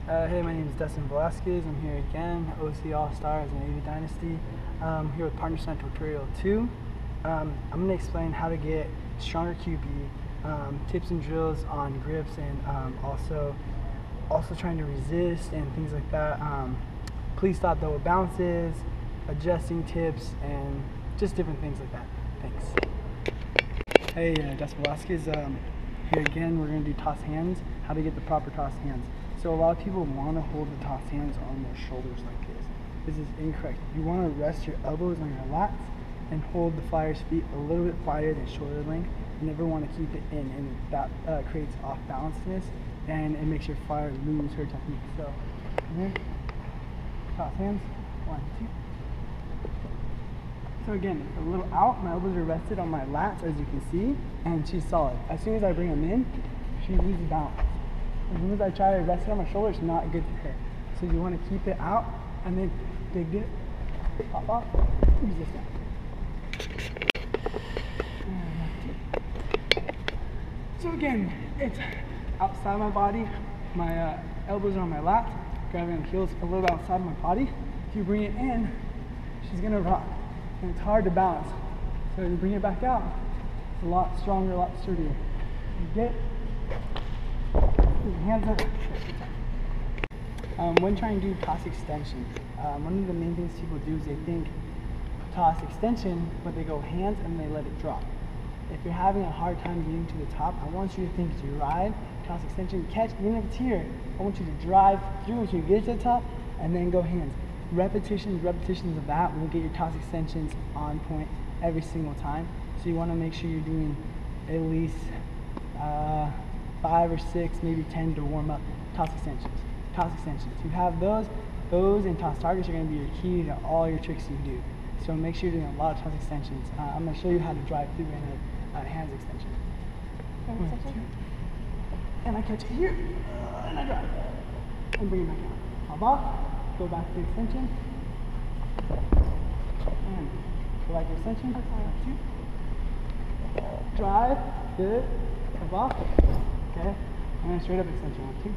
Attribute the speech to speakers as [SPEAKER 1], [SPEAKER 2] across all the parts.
[SPEAKER 1] Hey, my name is Dustin Velasquez. I'm here again, OC All-Stars and Navy Dynasty. I'm here with Partner Stunt Tutorial 2. I'm going to explain how to get stronger QB, tips and drills on grips, and also trying to resist and things like that. Please stop double bounces, adjusting tips, and just different things like that. Thanks. Hey, Dustin Velasquez. Here again, we're going to do toss hands, how to get the proper toss hands. So a lot of people want to hold the toss hands on their shoulders like this. This is incorrect. You want to rest your elbows on your lats and hold the flyer's feet a little bit wider than shoulder length. You never want to keep it in, and that creates off balanceness, and it makes your flyer lose her technique. So come here, toss hands, 1, 2. So again, it's a little out, my elbows are rested on my lats as you can see, and she's solid. As soon as I bring them in, she loses balance. As soon as I try to rest it on my shoulder, it's not good for her. So you want to keep it out and then dig it, pop off, resist that. So again, it's outside my body, my elbows are on my lats, grabbing on the heels a little bit outside my body. If you bring it in, she's gonna rock, and it's hard to balance. So you bring it back out, it's a lot stronger, a lot sturdier. You get your hands up. When trying to do toss extension, one of the main things people do is they think toss extension, but they go hands and they let it drop. If you're having a hard time getting to the top, I want you to think drive, toss extension, catch, even if it's here, I want you to drive through until you get to the top and then go hands. Repetitions of that will get your toss extensions on point every single time. So you want to make sure you're doing at least 5 or 6, maybe 10 to warm up toss extensions. You have those and toss targets are going to be your key to all your tricks you do. So make sure you're doing a lot of toss extensions. I'm going to show you how to drive through in a hands extension. And I catch it here, and I drive. And bring it back out. Hop off, go back to the extension. And go back to the extension. 2. Drive, good. Hop off. Okay. And then straight up extension. 1, 2.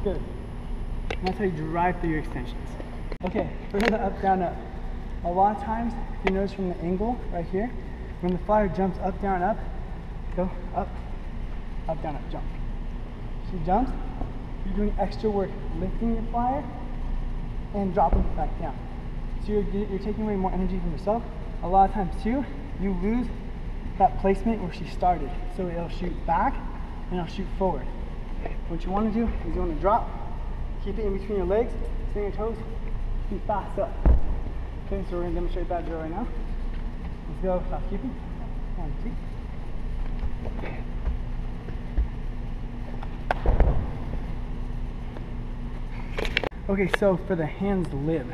[SPEAKER 1] Good. And that's how you drive through your extensions. Okay, for the up, down, up. A lot of times, if you notice from the angle right here, when the flyer jumps up, down, up, go up, down, up, jump. She jumps, you're doing extra work lifting your flyer and dropping it back down. So you're taking away more energy from yourself. A lot of times too, you lose that placement where she started. So it'll shoot back and it'll shoot forward. What you want to do is you want to drop, keep it in between your legs, swing your toes, feet fast up. Okay, so we're going to demonstrate that drill right now. Let's go, fast keeping. 1, 2. Okay, so for the hands lib,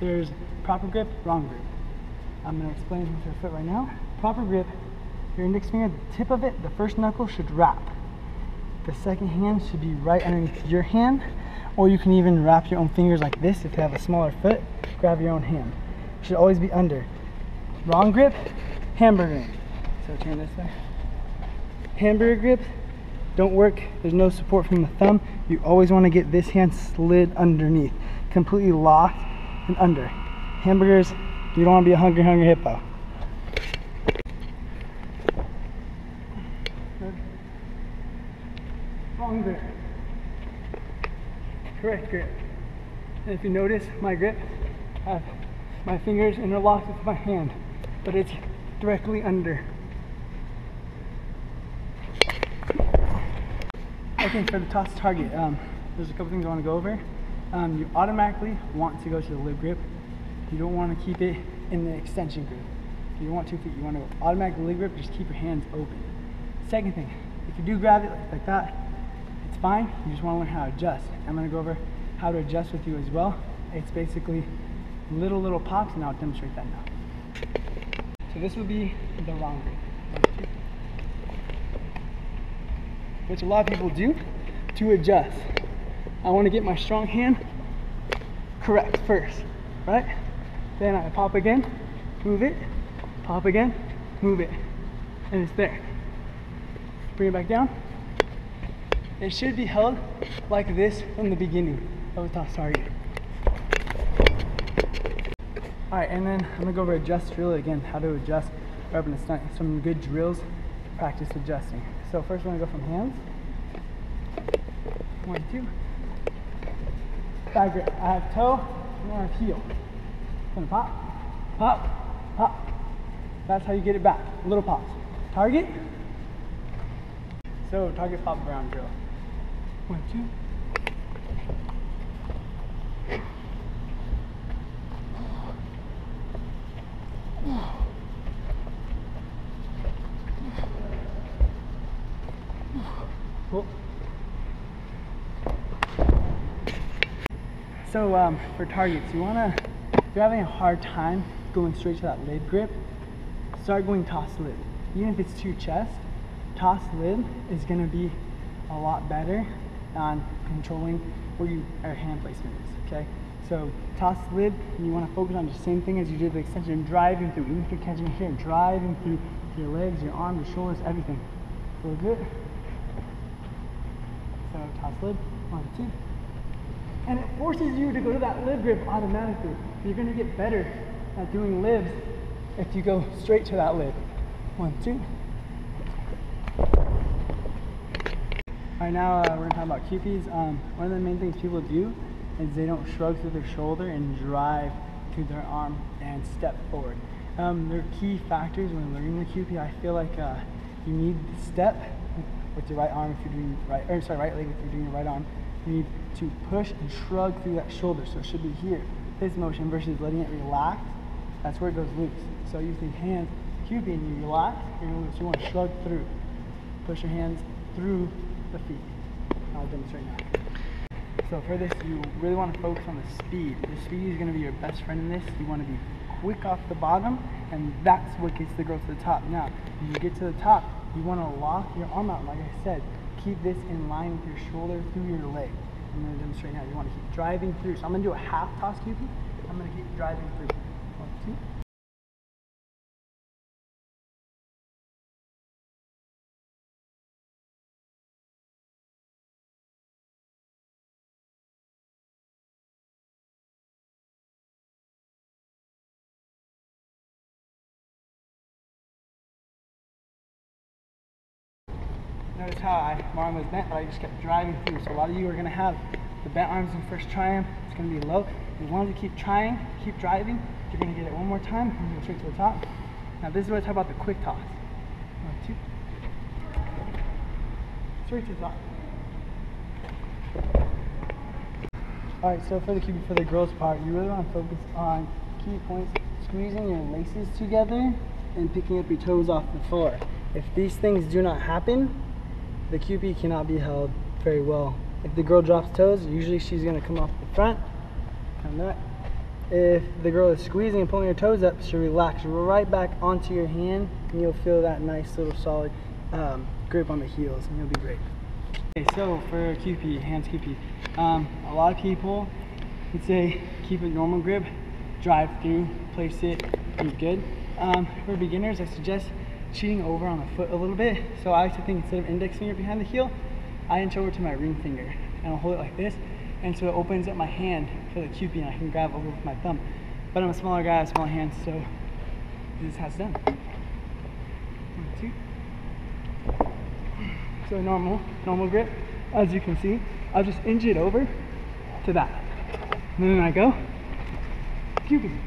[SPEAKER 1] there's proper grip, wrong grip. I'm going to explain with your foot right now. Proper grip, your index finger, the tip of it, the first knuckle should wrap. The second hand should be right underneath your hand, or you can even wrap your own fingers like this if you have a smaller foot. Grab your own hand. It should always be under. Wrong grip, hamburger grip. So turn this way. Hamburger grip, don't work. There's no support from the thumb. You always want to get this hand slid underneath, completely locked and under. Hamburgers, you don't want to be a hungry hippo. Good. Wrong grip. Correct grip. And if you notice my grip, I have my fingers interlocked with my hand, but it's directly under. Okay, for the toss target, there's a couple things I want to go over. You automatically want to go to the lib grip. You don't want to keep it in the extension grip. You don't want 2 feet. You want to automatic lib grip, just keep your hands open. Second thing, if you do grab it like that, it's fine. You just want to learn how to adjust. I'm going to go over how to adjust with you as well. It's basically little pops, and I'll demonstrate that now. So this would be the wrong grip. Which a lot of people do to adjust. I want to get my strong hand correct first, right? Then I pop again, move it, pop again, move it, and it's there. bring it back down. It should be held like this from the beginning of a toss target. All right, and then I'm gonna go over adjust drill again, how to adjust weapon and stunt. Some good drills, practice adjusting. So first we're gonna go from hands. 1, 2. Side grip. I have toe, and I have heel. Gonna pop, pop, pop. That's how you get it back. Little pops. Target. So target pop ground drill. 1, 2. Cool. So for targets, if you're having a hard time going straight to that lid grip, start going toss lid. Even if it's to your chest, toss lid is going to be a lot better on controlling where your hand placement is, okay? So toss lid, and you want to focus on the same thing as you did the extension, driving through. Even if you're catching here, driving through your legs, your arms, your shoulders, everything. Feel good? So toss lid, 1, 2. And it forces you to go to that lid grip automatically. You're going to get better at doing libs if you go straight to that lid. 1, 2. Alright, now we're going to talk about QPs. One of the main things people do is they don't shrug through their shoulder and drive through their arm and step forward. They're key factors when learning the QP. I feel like you need to step with your right arm if you're doing right leg if you're doing your right arm. You need to push and shrug through that shoulder, so it should be here. This motion versus letting it relax, that's where it goes loose. So you think hands, QP, and you relax, you're gonna loose. You want to shrug through. Push your hands through the feet. I'll demonstrate now. So for this, you really want to focus on the speed. The speed is going to be your best friend in this. You want to be quick off the bottom, and that's what gets the girl to the top. Now, when you get to the top, you want to lock your arm out, like I said. Keep this in line with your shoulder through your leg. I'm going to demonstrate now. You want to keep driving through. So I'm going to do a half toss QP. I'm going to keep driving through. 1, 2. Notice how my arm was bent, but I just kept driving through. So a lot of you are going to have the bent arms in first try them. It's going to be low. As long as you keep trying, keep driving, you're going to get it one more time. I'm going to go straight to the top. Now this is what I talk about the quick toss. 1, 2. Straight to the top. Alright, so for the QB, for the girls part, you really want to focus on key points, squeezing your laces together and picking up your toes off the floor. If these things do not happen, the QP cannot be held very well. If the girl drops toes, usually she's going to come off the front, come back. If the girl is squeezing and pulling her toes up, she'll relax right back onto your hand, and you'll feel that nice little solid grip on the heels, and you'll be great. Okay, so for QP, hands QP, a lot of people would say keep a normal grip, drive through, place it, be good. For beginners, I suggest cheating over on the foot a little bit. So I like to think instead of index finger behind the heel, I inch over to my ring finger and I'll hold it like this, and so it opens up my hand for the QP and I can grab over with my thumb. But I'm a smaller guy, I have small hands, so this is how it's done. 1, 2. So normal grip, as you can see, I'll just inch it over to that. And then I go, QP.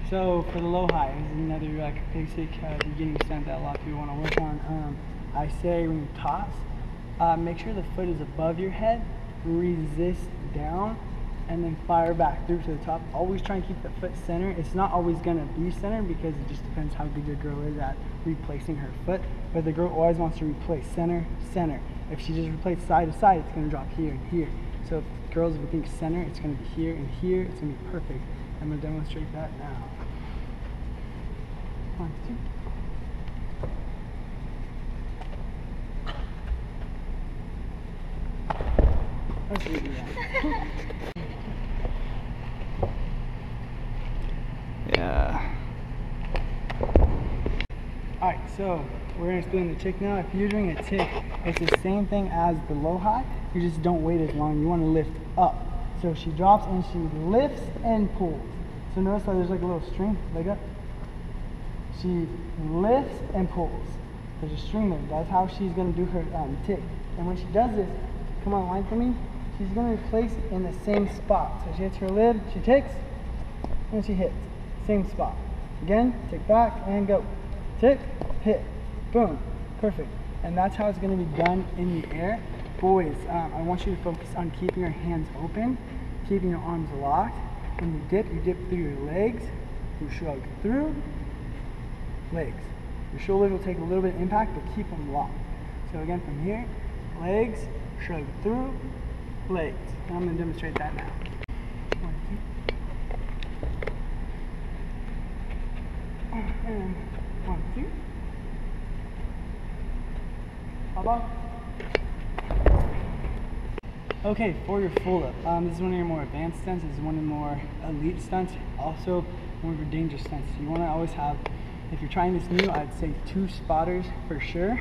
[SPEAKER 1] So for the low high, this is another basic beginning stunt that a lot of people want to work on. I say when you toss, make sure the foot is above your head, resist down, and then fire back through to the top. Always try and keep the foot center. It's not always going to be center because it just depends how good your girl is at replacing her foot. But the girl always wants to replace center, center. If she just replaces side to side, it's going to drop here and here. So if girls would think center, it's going to be here and here. It's going to be perfect. I'm going to demonstrate that now. 1, 2. Let's redo that. Yeah. Alright, So we're gonna explain the tick now. If you're doing a tick, it's the same thing as the low high. You just don't wait as long. You want to lift up. So she drops and she lifts and pulls. So notice how there's like a little string, leg up. She lifts and pulls. There's a string there. That's how she's gonna do her tick. And when she does this, come on, line for me. She's gonna place it in the same spot. So she hits her lid, she ticks, and she hits. Same spot. Again, tick back and go. Tick, hit, boom, perfect. And that's how it's going to be done in the air. Boys, I want you to focus on keeping your hands open, keeping your arms locked. When you dip through your legs, you shrug through, legs. Your shoulders will take a little bit of impact, but keep them locked. So again, from here, legs, shrug through, legs. And I'm going to demonstrate that now. 1, 2. And 1, 2. How about? Okay, for your full up, this is one of your more advanced stunts. This is one of the more elite stunts. Also, one of your dangerous stunts. You want to always have, if you're trying this new, I'd say 2 spotters for sure.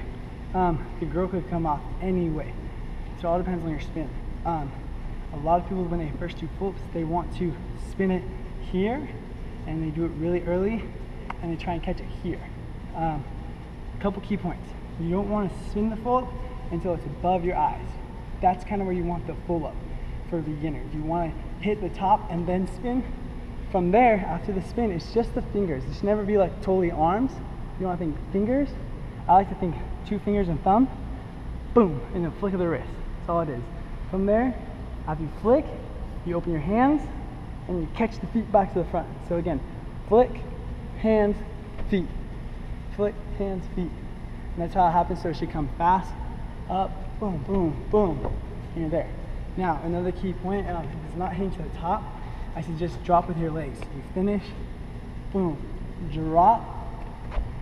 [SPEAKER 1] The girl could come off any way. So it all depends on your spin. A lot of people, when they first do flips, they want to spin it here, and they do it really early, and they try and catch it here. A couple key points. You don't want to spin the full up until it's above your eyes. That's kind of where you want the full up for beginners. You want to hit the top and then spin. From there, after the spin, it's just the fingers. It should never be like totally arms. You want to think fingers. I like to think 2 fingers and thumb. Boom, and a flick of the wrist. That's all it is. From there, after you flick, you open your hands and you catch the feet back to the front. So again, flick, hands, feet. Flick, hands, feet. And that's how it happens. So it should come fast, up, boom, boom, boom, and you're there. Now, another key point, if it's not hitting to the top, I suggest drop with your legs. You finish, boom, drop,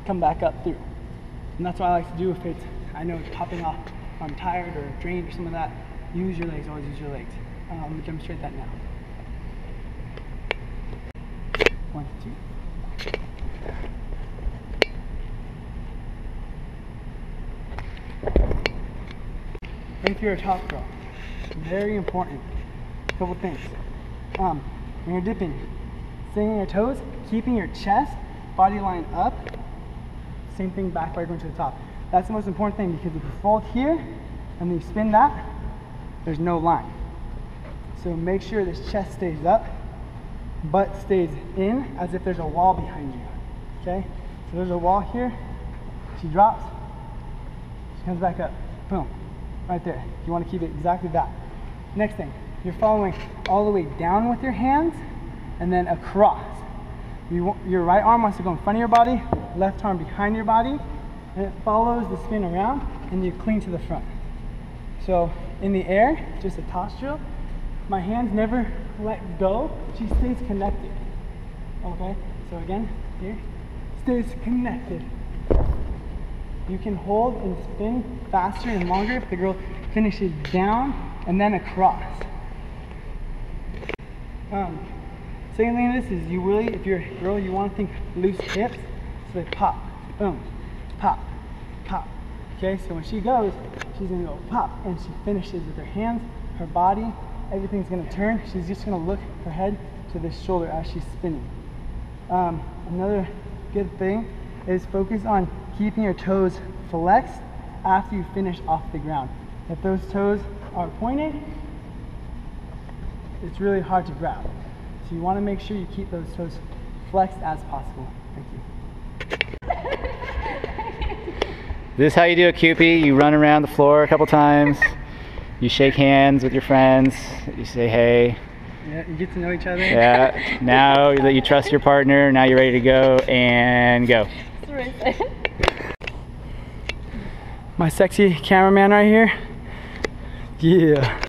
[SPEAKER 1] come back up through. And that's what I like to do if it's, I know it's popping off, I'm tired or drained or some of that, use your legs, always use your legs. I'm going to demonstrate that now. 1, 2. If you're a top girl, very important, couple things. When you're dipping, staying on your toes, keeping your chest, body line up, same thing back by going to the top. That's the most important thing, because if you fold here and then you spin that, there's no line. So make sure this chest stays up, butt stays in, as if there's a wall behind you, okay? So there's a wall here, she drops, she comes back up, boom. Right there. You want to keep it exactly that. Next thing, you're following all the way down with your hands and then across. Your right arm wants to go in front of your body, left arm behind your body, and it follows the spin around, and you clean to the front. So in the air, just a toss drill, my hands never let go, she stays connected. Okay, so again, here, stays connected. You can hold and spin faster and longer if the girl finishes down and then across. Second thing of this is you really, if you're a girl, you want to think loose hips. So they pop, boom, pop, pop. Okay, so when she goes, she's going to go pop, and she finishes with her hands, her body, everything's going to turn. She's just going to look her head to this shoulder as she's spinning. Another good thing is focus on keeping your toes flexed after you finish off the ground. If those toes are pointed, it's really hard to grab. So you want to make sure you keep those toes flexed as possible. Thank you.
[SPEAKER 2] This is how you do it, Cupie. You run around the floor a couple times. You shake hands with your friends. You say hey.
[SPEAKER 1] Yeah, you get to know each other.
[SPEAKER 2] Yeah. Now that you trust your partner, now you're ready to go and go.
[SPEAKER 1] My sexy cameraman right here. Yeah.